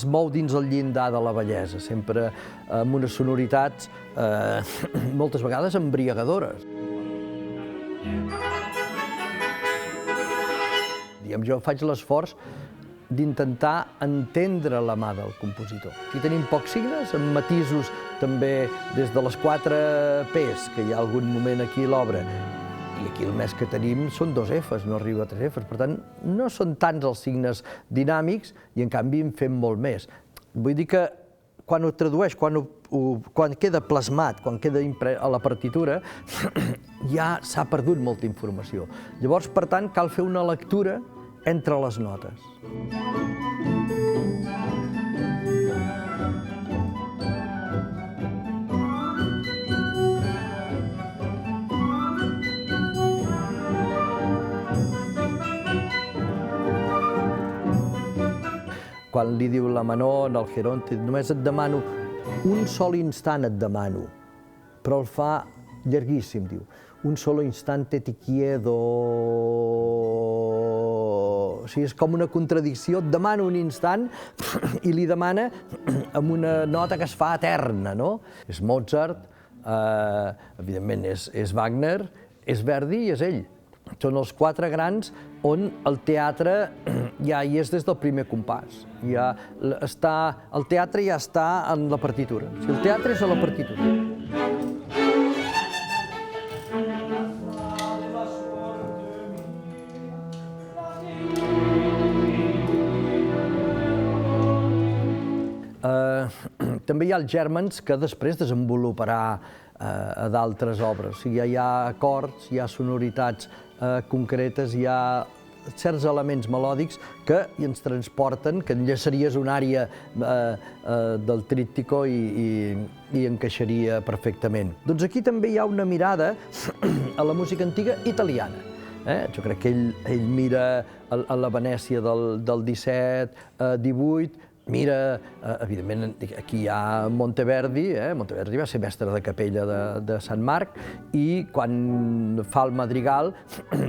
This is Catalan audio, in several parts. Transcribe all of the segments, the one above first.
Es mou dins el llindar de la bellesa, sempre amb unes sonoritats moltes vegades embriagadores. Jo faig l'esforç d'intentar entendre la mà del compositor. Aquí tenim pocs signes, amb matisos també des de les 4 P's, que hi ha algun moment aquí a l'obra, i aquí el més que tenim són 2 F's, no arriba a 3 F's. Per tant, no són tants els signes dinàmics i, en canvi, en fem molt més. Vull dir que quan ho tradueix, quan queda plasmat, quan queda a la partitura, ja s'ha perdut molta informació. Llavors, per tant, cal fer una lectura entre les notes. Quan li diu la Manó en el Geronte, només et demano, un sol instant et demano, però el fa llarguíssim, diu. Un solo instante ti chiedo... O sigui, és com una contradicció, et demano un instant i li demana amb una nota que es fa eterna, no? És Mozart, evidentment és Wagner, és Verdi i és ell. Són els 4 grans on el teatre ja hi és des del primer compàs. El teatre ja està en la partitura. O sigui, el teatre és a la partitura. També hi ha els gèrmens que després desenvoluparà a d'altres obres. O sigui, hi ha acords, hi ha sonoritats concretes, hi ha certs elements melòdics que ens transporten, que enllaçaries una àrea del tríptico i encaixaria perfectament. Doncs aquí també hi ha una mirada a la música antiga italiana. Jo crec que ell mira a la Venècia del 17-18, mira, evidentment, aquí hi ha Monteverdi, Monteverdi va ser mestre de capella de Sant Marc, i quan fa el madrigal,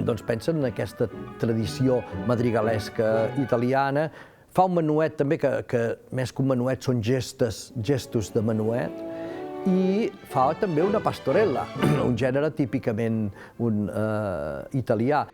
doncs pensa en aquesta tradició madrigalesca italiana. Fa un menuet també, que més que un menuet són gestos de menuet, i fa també una pastorella, un gènere típicament italià.